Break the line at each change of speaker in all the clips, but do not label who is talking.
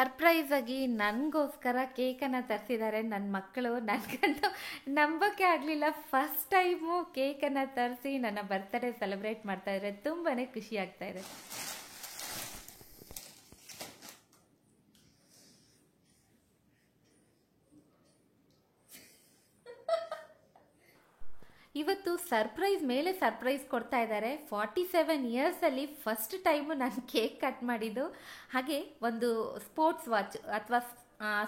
Surprise ಆಗಿ ನನಗೋಸ್ಕರ ಕೇಕನ್ನು ತರಿಸಿದ್ದಾರೆ ನನ್ನ ಮಕ್ಕಳು. ನನಗಂತೂ ನಂಬೋಕ್ಕೆ ಆಗಲಿಲ್ಲ. ಫಸ್ಟ್ ಟೈಮು ಕೇಕನ್ನು ತರಿಸಿ ನನ್ನ ಬರ್ತ್ಡೇ ಸೆಲೆಬ್ರೇಟ್ ಮಾಡ್ತಾ ಇದ್ದಾರೆ. ತುಂಬಾ ಖುಷಿ ಆಗ್ತಾ ಇದೆ. ಇವತ್ತು ಸರ್ಪ್ರೈಸ್ ಮೇಲೆ ಸರ್ಪ್ರೈಸ್ ಕೊಡ್ತಾ ಇದ್ದಾರೆ. 47 ಇಯರ್ಸಲ್ಲಿ ಫಸ್ಟ್ ಟೈಮು ನಾನು ಕೇಕ್ ಕಟ್ ಮಾಡಿದ್ದು. ಹಾಗೆ ಒಂದು ಸ್ಪೋರ್ಟ್ಸ್ ವಾಚ್ ಅಥವಾ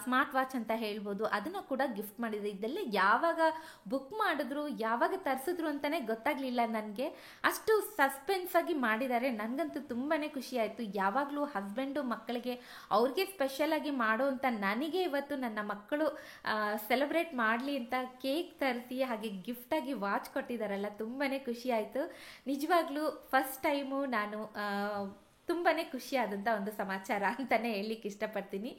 ಸ್ಮಾರ್ಟ್ ವಾಚ್ ಅಂತ ಹೇಳ್ಬೋದು, ಅದನ್ನು ಕೂಡ ಗಿಫ್ಟ್ ಮಾಡಿದ್ರು. ಇದೆಲ್ಲ ಯಾವಾಗ ಬುಕ್ ಮಾಡಿದ್ರು, ಯಾವಾಗ ತರಿಸಿದ್ರು ಅಂತಲೇ ಗೊತ್ತಾಗಲಿಲ್ಲ ನನಗೆ. ಅಷ್ಟು ಸಸ್ಪೆನ್ಸ್ ಆಗಿ ಮಾಡಿದ್ದಾರೆ. ನನಗಂತೂ ತುಂಬಾ ಖುಷಿ ಆಯಿತು. ಯಾವಾಗಲೂ ಹಸ್ಬೆಂಡು ಮಕ್ಕಳಿಗೆ ಅವ್ರಿಗೆ ಸ್ಪೆಷಲಾಗಿ ಮಾಡೋ ಅಂತ ನನಗೆ ಇವತ್ತು ನನ್ನ ಮಕ್ಕಳು ಸೆಲೆಬ್ರೇಟ್ ಮಾಡಲಿ ಅಂತ ಕೇಕ್ ತರಿಸಿ ಹಾಗೆ ಗಿಫ್ಟಾಗಿ ವಾಚ್ ಕೊಟ್ಟಿದ್ದಾರಲ್ಲ, ತುಂಬಾ ಖುಷಿ ಆಯಿತು. ನಿಜವಾಗ್ಲೂ ಫಸ್ಟ್ ಟೈಮು ನಾನು ತುಂಬಾ ಖುಷಿಯಾದಂಥ ಒಂದು ಸಮಾಚಾರ ಅಂತಲೇ ಹೇಳಲಿಕ್ಕೆ ಇಷ್ಟಪಡ್ತೀನಿ.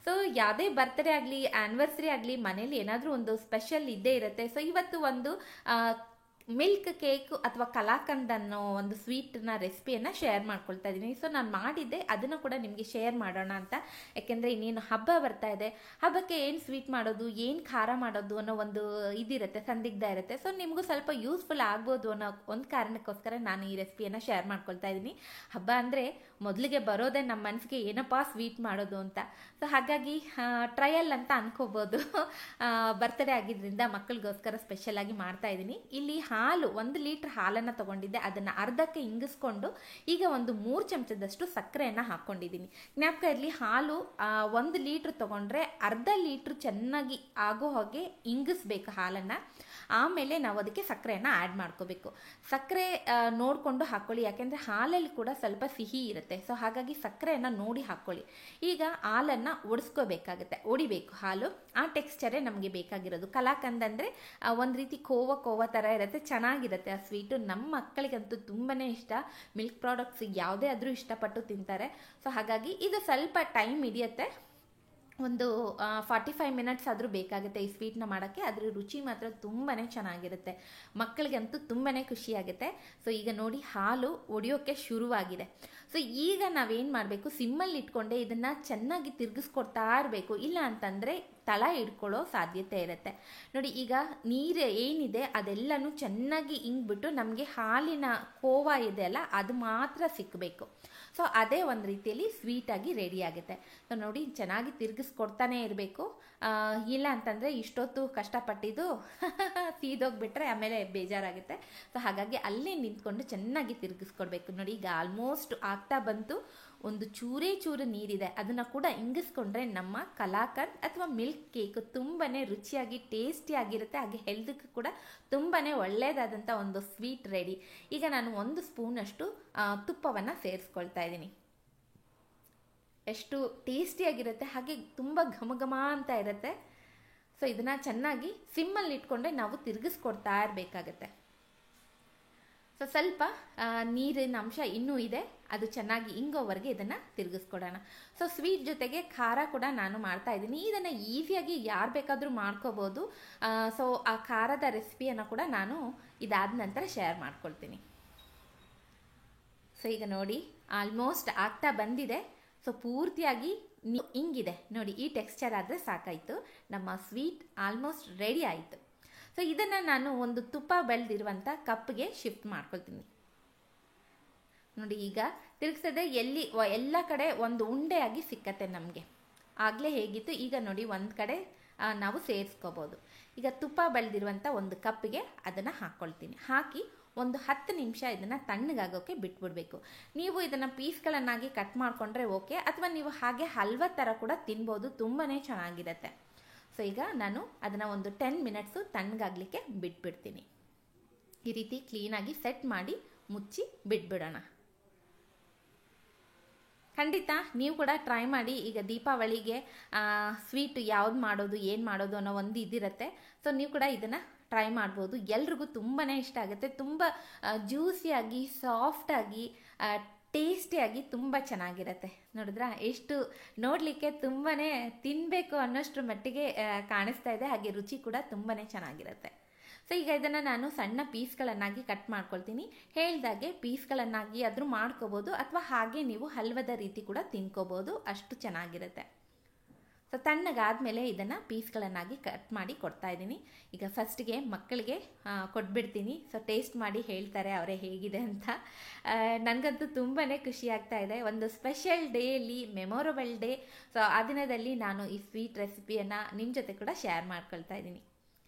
ಸೊ ಯಾವುದೇ ಬರ್ತ್ಡೇ ಆಗಲಿ, ಆ್ಯನಿವರ್ಸರಿ ಆಗಲಿ, ಮನೇಲಿ ಏನಾದರೂ ಒಂದು ಸ್ಪೆಷಲ್ ಇದ್ದೇ ಇರುತ್ತೆ. ಸೊ ಇವತ್ತು ಒಂದು ಮಿಲ್ಕ್ ಕೇಕು ಅಥವಾ ಕಲಾಕಂದ್ ಅನ್ನೋ ಒಂದು ಸ್ವೀಟ್ನ ರೆಸಿಪಿಯನ್ನು ಶೇರ್ ಮಾಡ್ಕೊಳ್ತಾ ಇದ್ದೀನಿ. ಸೊ ನಾನು ಮಾಡಿದ್ದೆ, ಅದನ್ನು ಕೂಡ ನಿಮಗೆ ಶೇರ್ ಮಾಡೋಣ ಅಂತ. ಯಾಕೆಂದರೆ ಇನ್ನೇನು ಹಬ್ಬ ಬರ್ತಾ ಇದೆ. ಹಬ್ಬಕ್ಕೆ ಏನು ಸ್ವೀಟ್ ಮಾಡೋದು, ಏನು ಖಾರ ಮಾಡೋದು ಅನ್ನೋ ಒಂದು ಇದಿರುತ್ತೆ, ಸಂದಿಗ್ಧ ಇರುತ್ತೆ. ಸೊ ನಿಮಗೂ ಸ್ವಲ್ಪ ಯೂಸ್ಫುಲ್ ಆಗ್ಬೋದು ಅನ್ನೋ ಒಂದು ಕಾರಣಕ್ಕೋಸ್ಕರ ನಾನು ಈ ರೆಸಿಪಿಯನ್ನು ಶೇರ್ ಮಾಡ್ಕೊಳ್ತಾ ಇದ್ದೀನಿ. ಹಬ್ಬ ಅಂದರೆ ಮೊದಲಿಗೆ ಬರೋದೇ ನಮ್ಮ ಮನಸ್ಸಿಗೆ ಏನಪ್ಪ ಸ್ವೀಟ್ ಮಾಡೋದು ಅಂತ. ಸೊ ಹಾಗಾಗಿ ಟ್ರಯಲ್ ಅಂತ ಅನ್ಕೋಬೋದು. ಬರ್ತ್ಡೇ ಆಗಿದ್ದರಿಂದ ಮಕ್ಕಳಿಗೋಸ್ಕರ ಸ್ಪೆಷಲಾಗಿ ಮಾಡ್ತಾ ಇದ್ದೀನಿ. ಇಲ್ಲಿ ಹಾಲು 1 ಲೀಟ್ರ್ ಹಾಲನ್ನು ತೊಗೊಂಡಿದ್ದೆ. ಅದನ್ನು ಅರ್ಧಕ್ಕೆ ಇಂಗಿಸ್ಕೊಂಡು ಈಗ ಒಂದು 3 ಚಮಚದಷ್ಟು ಸಕ್ಕರೆಯನ್ನು ಹಾಕ್ಕೊಂಡಿದ್ದೀನಿ. ಜ್ಞಾಪಕ ಇರಲಿ, ಹಾಲು 1 ಲೀಟ್ರ್ ತೊಗೊಂಡ್ರೆ ಅರ್ಧ ಲೀಟ್ರ್ ಚೆನ್ನಾಗಿ ಆಗೋ ಹಾಗೆ ಇಂಗಿಸ್ಬೇಕು ಹಾಲನ್ನು. ಆಮೇಲೆ ನಾವು ಅದಕ್ಕೆ ಸಕ್ಕರೆಯನ್ನು ಆ್ಯಡ್ ಮಾಡ್ಕೋಬೇಕು. ಸಕ್ಕರೆ ನೋಡಿಕೊಂಡು ಹಾಕ್ಕೊಳ್ಳಿ, ಯಾಕೆಂದರೆ ಹಾಲಲ್ಲಿ ಕೂಡ ಸ್ವಲ್ಪ ಸಿಹಿ ಇರುತ್ತೆ. ಸೊ ಹಾಗಾಗಿ ಸಕ್ಕರೆಯನ್ನು ನೋಡಿ ಹಾಕ್ಕೊಳ್ಳಿ. ಈಗ ಹಾಲನ್ನು ಒಡಿಸ್ಕೋಬೇಕಾಗುತ್ತೆ, ಒಡಿಬೇಕು ಹಾಲು. ಆ ಟೆಕ್ಸ್ಚರೇ ನಮಗೆ ಬೇಕಾಗಿರೋದು. ಕಲಾಕಂದ್ ಅಂದರೆ ಒಂದು ರೀತಿ ಕೋವ ಥರ ಇರುತ್ತೆ, ಚೆನ್ನಾಗಿರುತ್ತೆ ಆ ಸ್ವೀಟು. ನಮ್ಮ ಮಕ್ಕಳಿಗಂತೂ ತುಂಬಾ ಇಷ್ಟ. ಮಿಲ್ಕ್ ಪ್ರಾಡಕ್ಟ್ಸ್ ಯಾವುದೇ ಆದರೂ ಇಷ್ಟಪಟ್ಟು ತಿಂತಾರೆ. ಸೊ ಹಾಗಾಗಿ ಇದು ಸ್ವಲ್ಪ ಟೈಮ್ ಹಿಡಿಯುತ್ತೆ, ಒಂದು 45 ಮಿನಿಟ್ಸ್ ಆದರೂ ಬೇಕಾಗುತ್ತೆ ಈ ಸ್ವೀಟ್ನ ಮಾಡೋಕ್ಕೆ. ಅದರ ರುಚಿ ಮಾತ್ರ ತುಂಬಾ ಚೆನ್ನಾಗಿರುತ್ತೆ. ಮಕ್ಕಳಿಗಂತೂ ತುಂಬಾ ಖುಷಿಯಾಗುತ್ತೆ. ಸೊ ಈಗ ನೋಡಿ ಹಾಲು ಒಡೆಯೋಕ್ಕೆ ಶುರುವಾಗಿದೆ. ಸೊ ಈಗ ನಾವೇನು ಮಾಡಬೇಕು, ಸಿಮ್ಮಲ್ಲಿ ಇಟ್ಕೊಂಡೆ ಇದನ್ನು ಚೆನ್ನಾಗಿ ತಿರುಗಿಸ್ಕೊಡ್ತಾ ಇರಬೇಕು. ಇಲ್ಲ ಅಂತಂದರೆ ತಳ ಹಿಡ್ಕೊಳ್ಳೋ ಸಾಧ್ಯತೆ ಇರುತ್ತೆ. ನೋಡಿ ಈಗ ನೀರು ಏನಿದೆ ಅದೆಲ್ಲನೂ ಚೆನ್ನಾಗಿ ಇಂಗ್ಬಿಟ್ಟು ನಮಗೆ ಹಾಲಿನ ಕೋವ ಇದೆಯಲ್ಲ ಅದು ಮಾತ್ರ ಸಿಕ್ಕಬೇಕು. ಸೊ ಅದೇ ಒಂದು ರೀತಿಯಲ್ಲಿ ಸ್ವೀಟಾಗಿ ರೆಡಿ ಆಗುತ್ತೆ. ಸೊ ನೋಡಿ ಚೆನ್ನಾಗಿ ತಿರುಗಿಸ್ಕೊಡ್ತಾನೆ ಇರಬೇಕು. ಇಲ್ಲ ಅಂತಂದರೆ ಇಷ್ಟೊತ್ತು ಕಷ್ಟಪಟ್ಟಿದ್ದು ಸೀದೋಗ್ಬಿಟ್ರೆ ಆಮೇಲೆ ಬೇಜಾರಾಗುತ್ತೆ. ಸೊ ಹಾಗಾಗಿ ಅಲ್ಲೇ ನಿಂತ್ಕೊಂಡು ಚೆನ್ನಾಗಿ ತಿರುಗಿಸ್ಕೊಡ್ಬೇಕು. ನೋಡಿ ಈಗ ಆಲ್ಮೋಸ್ಟ್ ಆಗ್ತಾ ಬಂತು. ಒಂದು ಚೂರು ನೀರಿದೆ, ಅದನ್ನು ಕೂಡ ಇಂಗಿಸ್ಕೊಂಡ್ರೆ ನಮ್ಮ ಕಲಾಕಂದ್ ಅಥವಾ ಮಿಲ್ಕ್ ಕೇಕ್ ತುಂಬಾ ರುಚಿಯಾಗಿ ಟೇಸ್ಟಿಯಾಗಿರುತ್ತೆ. ಹಾಗೆ ಹೆಲ್ತ್ಗೆ ಕೂಡ ತುಂಬಾ ಒಳ್ಳೆಯದಾದಂಥ ಒಂದು ಸ್ವೀಟ್ ರೆಡಿ. ಈಗ ನಾನು 1 ಸ್ಪೂನಷ್ಟು ತುಪ್ಪವನ್ನು ಸೇರಿಸ್ಕೊಳ್ತಾ ಇದ್ದೀನಿ. ಎಷ್ಟು ಟೇಸ್ಟಿಯಾಗಿರುತ್ತೆ, ಹಾಗೆ ತುಂಬ ಘಮ ಅಂತ ಇರುತ್ತೆ. ಸೊ ಇದನ್ನು ಚೆನ್ನಾಗಿ ಸಿಮ್ಮಲ್ಲಿ ಇಟ್ಕೊಂಡ್ರೆ ನಾವು ತಿರುಗಿಸ್ಕೊಡ್ತಾ ಇರಬೇಕಾಗತ್ತೆ. ಸೊ ಸ್ವಲ್ಪ ನೀರಿನ ಅಂಶ ಇನ್ನೂ ಇದೆ, ಅದು ಚೆನ್ನಾಗಿ ಇಂಗೋವರೆಗೆ ಇದನ್ನು ತಿರುಗಿಸ್ಕೊಡೋಣ. ಸೊ ಸ್ವೀಟ್ ಜೊತೆಗೆ ಖಾರ ಕೂಡ ನಾನು ಮಾಡ್ತಾ ಇದ್ದೀನಿ. ಇದನ್ನು ಈಸಿಯಾಗಿ ಯಾರು ಬೇಕಾದರೂ ಮಾಡ್ಕೋಬೋದು. ಸೊ ಆ ಖಾರದ ರೆಸಿಪಿಯನ್ನು ಕೂಡ ನಾನು ಇದಾದ ನಂತರ ಶೇರ್ ಮಾಡ್ಕೊಳ್ತೀನಿ. ಸೊ ಈಗ ನೋಡಿ ಆಲ್ಮೋಸ್ಟ್ ಆಗ್ತಾ ಬಂದಿದೆ. ಸೊ ಪೂರ್ತಿಯಾಗಿ ಹಿಂಗಿದೆ ನೋಡಿ, ಈ ಟೆಕ್ಸ್ಚರ್ ಆದರೆ ಸಾಕಾಯಿತು. ನಮ್ಮ ಸ್ವೀಟ್ ಆಲ್ಮೋಸ್ಟ್ ರೆಡಿ ಆಯಿತು. ಸೊ ಇದನ್ನು ನಾನು ಒಂದು ತುಪ್ಪ ಬೆಳೆದಿರುವಂಥ ಕಪ್ಗೆ ಶಿಫ್ಟ್ ಮಾಡ್ಕೊಳ್ತೀನಿ. ನೋಡಿ ಈಗ ತಿರುಗಿಸದೆ ಎಲ್ಲ ಕಡೆ ಒಂದು ಉಂಡೆಯಾಗಿ ಸಿಕ್ಕತ್ತೆ ನಮಗೆ. ಆಗಲೇ ಹೇಗಿತ್ತು, ಈಗ ನೋಡಿ ಒಂದು ಕಡೆ ನಾವು ಸೇರಿಸ್ಕೋಬೋದು. ಈಗ ತುಪ್ಪ ಬೆಳೆದಿರುವಂಥ ಒಂದು ಕಪ್ಗೆ ಅದನ್ನು ಹಾಕ್ಕೊಳ್ತೀನಿ. ಹಾಕಿ ಒಂದು 10 ನಿಮಿಷ ಇದನ್ನು ತಣ್ಣಗಾಗೋಕ್ಕೆ ಬಿಟ್ಬಿಡಬೇಕು. ನೀವು ಇದನ್ನು ಪೀಸ್ಗಳನ್ನಾಗಿ ಕಟ್ ಮಾಡಿಕೊಂಡ್ರೆ ಓಕೆ, ಅಥವಾ ನೀವು ಹಾಗೆ ಹಲ್ವಾ ಥರ ಕೂಡ ತಿನ್ಬೋದು, ತುಂಬಾ ಚೆನ್ನಾಗಿರುತ್ತೆ. ಸೊ ಈಗ ನಾನು ಅದನ್ನು ಒಂದು 10 ಮಿನಿಟ್ಸು ತಣ್ಣಗಾಗಲಿಕ್ಕೆ ಬಿಟ್ಬಿಡ್ತೀನಿ. ಈ ರೀತಿ ಕ್ಲೀನಾಗಿ ಸೆಟ್ ಮಾಡಿ ಮುಚ್ಚಿ ಬಿಟ್ಬಿಡೋಣ. ಖಂಡಿತ ನೀವು ಕೂಡ ಟ್ರೈ ಮಾಡಿ. ಈಗ ದೀಪಾವಳಿಗೆ ಸ್ವೀಟ್ ಯಾವ್ದು ಮಾಡೋದು, ಏನು ಮಾಡೋದು ಅನ್ನೋ ಒಂದು ಇದಿರುತ್ತೆ. ಸೊ ನೀವು ಕೂಡ ಇದನ್ನು ಟ್ರೈ ಮಾಡ್ಬೋದು. ಎಲ್ರಿಗೂ ತುಂಬಾ ಇಷ್ಟ ಆಗುತ್ತೆ. ತುಂಬ ಜ್ಯೂಸಿಯಾಗಿ, ಸಾಫ್ಟಾಗಿ, ಟೇಸ್ಟಿಯಾಗಿ ತುಂಬ ಚೆನ್ನಾಗಿರುತ್ತೆ. ನೋಡಿದ್ರಾ, ಎಷ್ಟು ನೋಡಲಿಕ್ಕೆ ತುಂಬಾ ತಿನ್ನಬೇಕು ಅನ್ನೋಷ್ಟ್ರ ಮಟ್ಟಿಗೆ ಕಾಣಿಸ್ತಾ ಇದೆ. ಹಾಗೆ ರುಚಿ ಕೂಡ ತುಂಬಾ ಚೆನ್ನಾಗಿರುತ್ತೆ. ಸೊ ಈಗ ಇದನ್ನು ನಾನು ಸಣ್ಣ ಪೀಸ್ಗಳನ್ನಾಗಿ ಕಟ್ ಮಾಡ್ಕೊಳ್ತೀನಿ. ಹೇಳ್ದಾಗೆ ಪೀಸ್ಗಳನ್ನಾಗಿ ಆದರೂ ಮಾಡ್ಕೋಬೋದು, ಅಥವಾ ಹಾಗೆ ನೀವು ಹಲ್ವದ ರೀತಿ ಕೂಡ ತಿನ್ಕೋಬೋದು, ಅಷ್ಟು ಚೆನ್ನಾಗಿರುತ್ತೆ. ಸೊ ತಣ್ಣಗಾದಮೇಲೆ ಇದನ್ನು ಪೀಸ್ಗಳನ್ನಾಗಿ ಕಟ್ ಮಾಡಿ ಕೊಡ್ತಾ ಇದ್ದೀನಿ. ಈಗ ಫಸ್ಟಿಗೆ ಮಕ್ಕಳಿಗೆ ಕೊಟ್ಬಿಡ್ತೀನಿ. ಸೊ ಟೇಸ್ಟ್ ಮಾಡಿ ಹೇಳ್ತಾರೆ ಅವರೇ ಹೇಗಿದೆ ಅಂತ. ನನಗಂತೂ ತುಂಬಾ ಖುಷಿ ಆಗ್ತಾ ಇದೆ. ಒಂದು ಸ್ಪೆಷಲ್ ಡೇಯಲ್ಲಿ, ಮೆಮೊರಬಲ್ ಡೇ. ಸೊ ಆ ದಿನದಲ್ಲಿ ನಾನು ಈ ಸ್ವೀಟ್ ರೆಸಿಪಿಯನ್ನು ನಿಮ್ಮ ಜೊತೆ ಕೂಡ ಶೇರ್ ಮಾಡ್ಕೊಳ್ತಾ ಇದ್ದೀನಿ.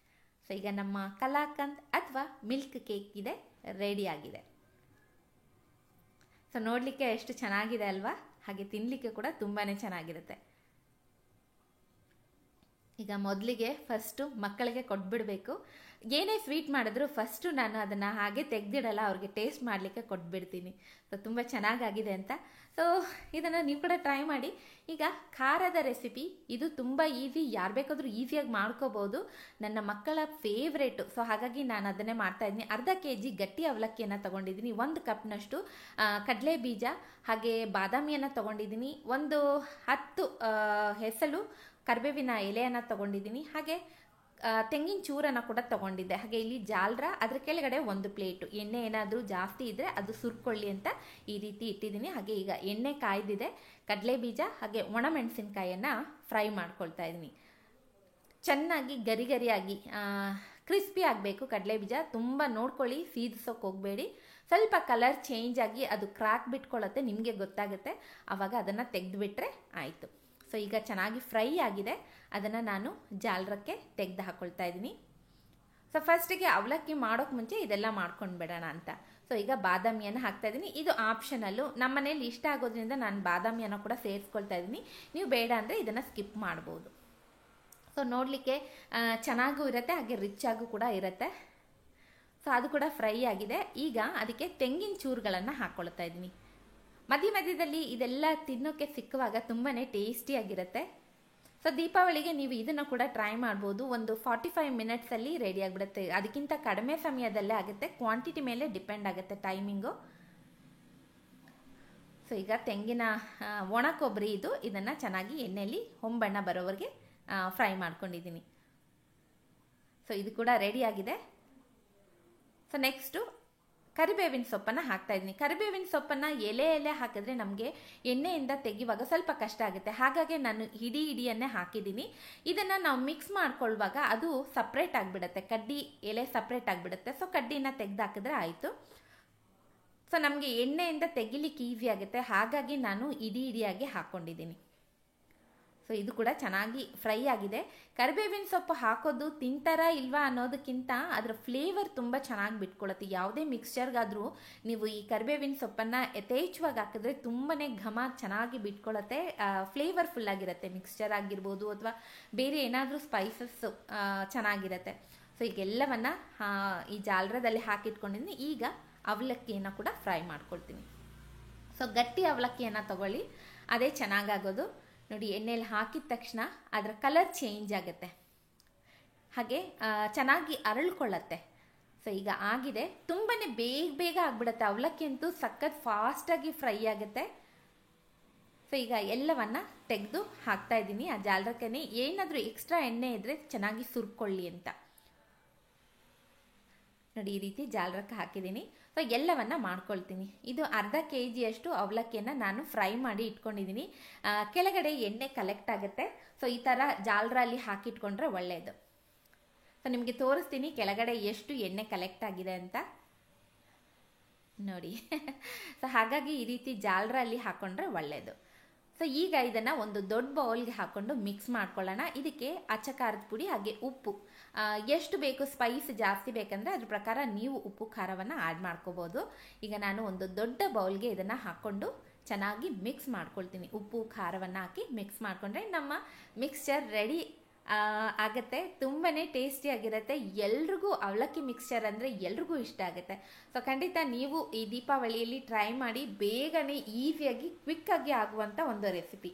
ಸೊ ಈಗ ನಮ್ಮ ಕಲಾಕಂದ್ ಅಥವಾ ಮಿಲ್ಕ್ ಕೇಕ್ ಇದೆ, ರೆಡಿ ಆಗಿದೆ. ಸೊ ನೋಡಲಿಕ್ಕೆ ಎಷ್ಟು ಚೆನ್ನಾಗಿದೆ ಅಲ್ವಾ? ಹಾಗೆ ತಿನ್ನಲಿಕ್ಕೆ ಕೂಡ ತುಂಬಾ ಚೆನ್ನಾಗಿರುತ್ತೆ. ಈಗ ಮೊದಲಿಗೆ ಫಸ್ಟು ಮಕ್ಕಳಿಗೆ ಕೊಟ್ಬಿಡಬೇಕು. ಏನೇ ಸ್ವೀಟ್ ಮಾಡಿದ್ರು ಫಸ್ಟು ನಾನು ಅದನ್ನು ಹಾಗೆ ತೆಗೆದಿಡಲ್ಲ, ಅವ್ರಿಗೆ ಟೇಸ್ಟ್ ಮಾಡಲಿಕ್ಕೆ ಕೊಟ್ಬಿಡ್ತೀನಿ. ಸೊ ತುಂಬ ಚೆನ್ನಾಗಾಗಿದೆ ಅಂತ. ಸೊ ಇದನ್ನು ನೀವು ಕೂಡ ಟ್ರೈ ಮಾಡಿ. ಈಗ ಖಾರದ ರೆಸಿಪಿ ಇದು ತುಂಬ ಈಸಿ, ಯಾರು ಬೇಕಾದರೂ ಈಸಿಯಾಗಿ ಮಾಡ್ಕೋಬೋದು. ನನ್ನ ಮಕ್ಕಳ ಫೇವ್ರೇಟು. ಸೊ ಹಾಗಾಗಿ ನಾನು ಅದನ್ನೇ ಮಾಡ್ತಾಯಿದ್ದೀನಿ. ಅರ್ಧ kg ಗಟ್ಟಿ ಅವಲಕ್ಕಿಯನ್ನು ತೊಗೊಂಡಿದ್ದೀನಿ, 1 ಕಪ್ನಷ್ಟು ಕಡಲೆ ಬೀಜ ಹಾಗೆ ಬಾದಾಮಿಯನ್ನು ತೊಗೊಂಡಿದ್ದೀನಿ, ಒಂದು 10 ಹೆಸಳು ಕರಿಬೇವಿನ ಎಲೆಯನ್ನು ತೊಗೊಂಡಿದ್ದೀನಿ, ಹಾಗೆ ತೆಂಗಿನ ಚೂರನ್ನು ಕೂಡ ತೊಗೊಂಡಿದ್ದೆ. ಹಾಗೆ ಇಲ್ಲಿ ಜಾಲ್ರ, ಅದ್ರ ಕೆಳಗಡೆ 1 ಪ್ಲೇಟು ಎಣ್ಣೆ ಏನಾದರೂ ಜಾಸ್ತಿ ಇದ್ದರೆ ಅದು ಸುರ್ಕೊಳ್ಳಿ ಅಂತ ಈ ರೀತಿ ಇಟ್ಟಿದ್ದೀನಿ. ಹಾಗೆ ಈಗ ಎಣ್ಣೆ ಕಾಯ್ದಿದೆ, ಕಡಲೆ ಬೀಜ ಹಾಗೆ ಒಣಮೆಣಸಿನ್ಕಾಯನ್ನು ಫ್ರೈ ಮಾಡ್ಕೊಳ್ತಾ ಇದ್ದೀನಿ. ಚೆನ್ನಾಗಿ ಗರಿ ಗರಿಯಾಗಿ ಕ್ರಿಸ್ಪಿ ಆಗಬೇಕು ಕಡಲೆ ಬೀಜ. ತುಂಬ ನೋಡ್ಕೊಳ್ಳಿ, ಸೀದಿಸೋಕೆ ಹೋಗಬೇಡಿ. ಸ್ವಲ್ಪ ಕಲರ್ ಚೇಂಜ್ ಆಗಿ ಅದು ಕ್ರ್ಯಾಕ್ ಬಿಟ್ಕೊಳ್ಳುತ್ತೆ, ನಿಮಗೆ ಗೊತ್ತಾಗುತ್ತೆ. ಆವಾಗ ಅದನ್ನು ತೆಗೆದುಬಿಟ್ರೆ ಆಯಿತು. ಸೊ ಈಗ ಚೆನ್ನಾಗಿ ಫ್ರೈ ಆಗಿದೆ, ಅದನ್ನು ನಾನು ಜಾಲರಕ್ಕೆ ತೆಗೆದು ಹಾಕ್ಕೊಳ್ತಾ ಇದ್ದೀನಿ. ಸೊ ಫಸ್ಟಿಗೆ ಅವಲಕ್ಕಿ ಮಾಡೋಕ್ಕೆ ಮುಂಚೆ ಇದೆಲ್ಲ ಮಾಡ್ಕೊಂಡು ಬಿಡೋಣ ಅಂತ. ಸೊ ಈಗ ಬಾದಾಮಿಯನ್ನು ಹಾಕ್ತಾ ಇದ್ದೀನಿ. ಇದು ಆಪ್ಷನಲ್ಲು, ನಮ್ಮ ಮನೇಲಿ ಇಷ್ಟ ಆಗೋದ್ರಿಂದ ನಾನು ಬಾದಾಮಿಯನ್ನು ಕೂಡ ಸೇರಿಸ್ಕೊಳ್ತಾ ಇದ್ದೀನಿ. ನೀವು ಬೇಡ ಅಂದರೆ ಇದನ್ನು ಸ್ಕಿಪ್ ಮಾಡ್ಬೋದು. ಸೊ ನೋಡಲಿಕ್ಕೆ ಚೆನ್ನಾಗೂ ಇರುತ್ತೆ, ಹಾಗೆ ರಿಚ್ ಆಗೂ ಕೂಡ ಇರುತ್ತೆ. ಸೊ ಅದು ಕೂಡ ಫ್ರೈ ಆಗಿದೆ. ಈಗ ಅದಕ್ಕೆ ತೆಂಗಿನ ಚೂರುಗಳನ್ನು ಹಾಕ್ಕೊಳ್ತಾ ಇದ್ದೀನಿ. ಮಧ್ಯ ಮಧ್ಯದಲ್ಲಿ ಇದೆಲ್ಲ ತಿನ್ನೋಕ್ಕೆ ಸಿಕ್ಕುವಾಗ ತುಂಬಾ ಟೇಸ್ಟಿಯಾಗಿರುತ್ತೆ. ಸೊ ದೀಪಾವಳಿಗೆ ನೀವು ಇದನ್ನು ಕೂಡ ಟ್ರೈ ಮಾಡ್ಬೋದು. ಒಂದು 45 ಮಿನಿಟ್ಸಲ್ಲಿ ರೆಡಿ ಆಗಿಬಿಡುತ್ತೆ. ಅದಕ್ಕಿಂತ ಕಡಿಮೆ ಸಮಯದಲ್ಲೇ ಆಗುತ್ತೆ, ಕ್ವಾಂಟಿಟಿ ಮೇಲೆ ಡಿಪೆಂಡ್ ಆಗುತ್ತೆ ಟೈಮಿಂಗು. ಸೊ ಈಗ ತೆಂಗಿನ ಒಣ ಕೊಬ್ಬರಿ ಇದನ್ನು ಚೆನ್ನಾಗಿ ಎಣ್ಣೆಯಲ್ಲಿ ಹೊಂಬಣ್ಣ ಬರೋವರೆಗೆ ಫ್ರೈ ಮಾಡ್ಕೊಂಡಿದ್ದೀನಿ. ಸೊ ಇದು ಕೂಡ ರೆಡಿ ಆಗಿದೆ. ಸೊ ನೆಕ್ಸ್ಟು ಕರಿಬೇವಿನ ಸೊಪ್ಪನ್ನು ಹಾಕ್ತಾ ಇದ್ದೀನಿ. ಕರಿಬೇವಿನ ಸೊಪ್ಪನ್ನು ಎಲೆ ಹಾಕಿದ್ರೆ ನಮಗೆ ಎಣ್ಣೆಯಿಂದ ತೆಗೆಯುವಾಗ ಸ್ವಲ್ಪ ಕಷ್ಟ ಆಗುತ್ತೆ. ಹಾಗಾಗಿ ನಾನು ಇಡಿಯನ್ನೇ ಹಾಕಿದ್ದೀನಿ. ಇದನ್ನು ನಾವು ಮಿಕ್ಸ್ ಮಾಡ್ಕೊಳ್ಳುವಾಗ ಅದು ಸಪ್ರೇಟ್ ಆಗಿಬಿಡುತ್ತೆ, ಕಡ್ಡಿ ಎಲೆ ಸಪ್ರೇಟ್ ಆಗಿಬಿಡುತ್ತೆ. ಸೊ ಕಡ್ಡಿನ ತೆಗೆದು ಹಾಕಿದ್ರೆ ಆಯಿತು. ಸೊ ನಮಗೆ ಎಣ್ಣೆಯಿಂದ ತೆಗಿಲಿಕ್ಕೆ ಈಸಿ ಆಗುತ್ತೆ, ಹಾಗಾಗಿ ನಾನು ಇಡಿಯಾಗಿ ಹಾಕ್ಕೊಂಡಿದ್ದೀನಿ. ಸೊ ಇದು ಕೂಡ ಚೆನ್ನಾಗಿ ಫ್ರೈ ಆಗಿದೆ. ಕರಿಬೇವಿನ ಸೊಪ್ಪು ಹಾಕೋದು ತಿಂತಾರಾ ಇಲ್ವಾ ಅನ್ನೋದಕ್ಕಿಂತ ಅದರ ಫ್ಲೇವರ್ ತುಂಬ ಚೆನ್ನಾಗಿ ಬಿಟ್ಕೊಳ್ಳುತ್ತೆ. ಯಾವುದೇ ಮಿಕ್ಸ್ಚರ್ಗಾದರೂ ನೀವು ಈ ಕರಿಬೇವಿನ ಸೊಪ್ಪನ್ನು ಯಥೇಚ್ಛವಾಗಿ ಹಾಕಿದ್ರೆ ತುಂಬಾ ಘಮ ಚೆನ್ನಾಗಿ ಬಿಟ್ಕೊಳ್ಳುತ್ತೆ, ಫ್ಲೇವರ್ಫುಲ್ ಆಗಿರುತ್ತೆ. ಮಿಕ್ಸ್ಚರ್ ಆಗಿರ್ಬೋದು ಅಥವಾ ಬೇರೆ ಏನಾದರೂ ಸ್ಪೈಸಸ್ ಚೆನ್ನಾಗಿರುತ್ತೆ. ಸೊ ಈಗೆಲ್ಲವನ್ನು ಈ ಜಾಲರದಲ್ಲಿ ಹಾಕಿಟ್ಕೊಂಡಿದ್ದೀನಿ. ಈಗ ಅವಲಕ್ಕಿಯನ್ನು ಕೂಡ ಫ್ರೈ ಮಾಡ್ಕೊಳ್ತೀನಿ. ಸೊ ಗಟ್ಟಿ ಅವಲಕ್ಕಿಯನ್ನು ತಗೊಳ್ಳಿ, ಅದೇ ಚೆನ್ನಾಗಾಗೋದು. ನೋಡಿ, ಎಣ್ಣೆಯಲ್ಲಿ ಹಾಕಿದ ತಕ್ಷಣ ಅದರ ಕಲರ್ ಚೇಂಜ್ ಆಗುತ್ತೆ, ಹಾಗೆ ಚೆನ್ನಾಗಿ ಅರಳ್ಕೊಳ್ಳುತ್ತೆ. ಸೊ ಈಗ ಆಗಿದೆ. ತುಂಬಾ ಬೇಗ ಆಗಿಬಿಡುತ್ತೆ. ಅವಲಕ್ಕಿ ಅಂತೂ ಸಖತ್ ಫಾಸ್ಟಾಗಿ ಫ್ರೈ ಆಗುತ್ತೆ. ಸೊ ಈಗ ಎಲ್ಲವನ್ನು ತೆಗೆದು ಹಾಕ್ತಾ ಇದ್ದೀನಿ ಆ ಜಾಲರಕ್ಕೆ. ಏನಾದರೂ ಎಕ್ಸ್ಟ್ರಾ ಎಣ್ಣೆ ಇದ್ದರೆ ಚೆನ್ನಾಗಿ ಸುರ್ಕೊಳ್ಳಿ ಅಂತ. ನೋಡಿ, ಈ ರೀತಿ ಜಾಲರಕ್ಕೆ ಹಾಕಿದ್ದೀನಿ. ಸೊ ಎಲ್ಲವನ್ನ ಮಾಡ್ಕೊಳ್ತೀನಿ. ಇದು ಅರ್ಧ kg ಅವಲಕ್ಕಿಯನ್ನು ನಾನು ಫ್ರೈ ಮಾಡಿ ಇಟ್ಕೊಂಡಿದ್ದೀನಿ. ಕೆಳಗಡೆ ಎಣ್ಣೆ ಕಲೆಕ್ಟ್ ಆಗುತ್ತೆ. ಸೊ ಈ ಥರ ಜಾಲರಲ್ಲಿ ಹಾಕಿಟ್ಕೊಂಡ್ರೆ ಒಳ್ಳೆಯದು. ಸೊ ನಿಮಗೆ ತೋರಿಸ್ತೀನಿ ಕೆಳಗಡೆ ಎಷ್ಟು ಎಣ್ಣೆ ಕಲೆಕ್ಟ್ ಆಗಿದೆ ಅಂತ ನೋಡಿ. ಸೊ ಹಾಗಾಗಿ ಈ ರೀತಿ ಜಾಲರಲ್ಲಿ ಹಾಕ್ಕೊಂಡ್ರೆ ಒಳ್ಳೆಯದು. ಸೊ ಈಗ ಇದನ್ನು ಒಂದು ದೊಡ್ಡ ಬೌಲ್ಗೆ ಹಾಕ್ಕೊಂಡು ಮಿಕ್ಸ್ ಮಾಡ್ಕೊಳ್ಳೋಣ. ಇದಕ್ಕೆ ಅಚ್ಚ ಖಾರದ ಪುಡಿ ಹಾಗೆ ಉಪ್ಪು ಎಷ್ಟು ಬೇಕು, ಸ್ಪೈಸ್ ಜಾಸ್ತಿ ಬೇಕಂದರೆ ಅದ್ರ ಪ್ರಕಾರ ನೀವು ಉಪ್ಪು ಖಾರವನ್ನು ಆ್ಯಡ್ ಮಾಡ್ಕೋಬೋದು. ಈಗ ನಾನು ಒಂದು ದೊಡ್ಡ ಬೌಲ್ಗೆ ಇದನ್ನು ಹಾಕ್ಕೊಂಡು ಚೆನ್ನಾಗಿ ಮಿಕ್ಸ್ ಮಾಡ್ಕೊಳ್ತೀನಿ. ಉಪ್ಪು ಖಾರವನ್ನು ಹಾಕಿ ಮಿಕ್ಸ್ ಮಾಡಿಕೊಂಡ್ರೆ ನಮ್ಮ ಮಿಕ್ಸ್ಚರ್ ರೆಡಿ ಆಗುತ್ತೆ. ತುಂಬಾ ಟೇಸ್ಟಿಯಾಗಿರುತ್ತೆ. ಎಲ್ರಿಗೂ ಅವಲಕ್ಕಿ ಮಿಕ್ಸ್ಚರ್ ಅಂದರೆ ಎಲ್ರಿಗೂ ಇಷ್ಟ ಆಗುತ್ತೆ. ಸೊ ಖಂಡಿತ ನೀವು ಈ ದೀಪಾವಳಿಯಲ್ಲಿ ಟ್ರೈ ಮಾಡಿ. ಬೇಗನೆ ಈಸಿಯಾಗಿ ಕ್ವಿಕ್ಕಾಗಿ ಆಗುವಂಥ ಒಂದು ರೆಸಿಪಿ.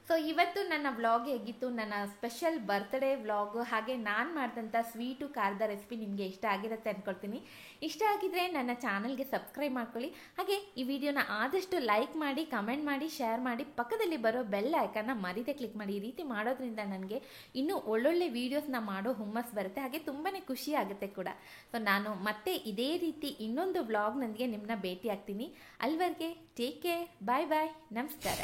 ಸೊ ಇವತ್ತು ನನ್ನ ವ್ಲಾಗ್ ಹೇಗಿತ್ತು, ನನ್ನ ಸ್ಪೆಷಲ್ ಬರ್ತ್ಡೇ ವ್ಲಾಗು, ಹಾಗೆ ನಾನು ಮಾಡಿದಂಥ ಸ್ವೀಟು ಖಾರದ ರೆಸಿಪಿ ನಿಮಗೆ ಇಷ್ಟ ಆಗಿರುತ್ತೆ ಅಂದ್ಕೊಳ್ತೀನಿ. ಇಷ್ಟ ಆಗಿದ್ರೆ ನನ್ನ ಚಾನಲ್ಗೆ ಸಬ್ಸ್ಕ್ರೈಬ್ ಮಾಡ್ಕೊಳ್ಳಿ. ಹಾಗೆ ಈ ವಿಡಿಯೋನ ಆದಷ್ಟು ಲೈಕ್ ಮಾಡಿ, ಕಮೆಂಟ್ ಮಾಡಿ, ಶೇರ್ ಮಾಡಿ, ಪಕ್ಕದಲ್ಲಿ ಬರೋ ಬೆಲ್ ಐಕನ್ನ ಮರೀದೆ ಕ್ಲಿಕ್ ಮಾಡಿ. ಈ ರೀತಿ ಮಾಡೋದ್ರಿಂದ ನನಗೆ ಇನ್ನೂ ಒಳ್ಳೊಳ್ಳೆ ವೀಡಿಯೋಸ್ನ ಮಾಡೋ ಹುಮ್ಮಸ್ ಬರುತ್ತೆ, ಹಾಗೆ ತುಂಬಾ ಖುಷಿ ಆಗುತ್ತೆ ಕೂಡ. ಸೊ ನಾನು ಮತ್ತೆ ಇದೇ ರೀತಿ ಇನ್ನೊಂದು ವ್ಲಾಗ್ನೊಂದಿಗೆ ನಿಮ್ಮನ್ನ ಭೇಟಿ ಆಗ್ತೀನಿ. ಅಲ್ಲಿವರೆಗೆ ಟೇಕ್ ಕೇರ್, ಬಾಯ್ ಬಾಯ್, ನಮಸ್ಕಾರ.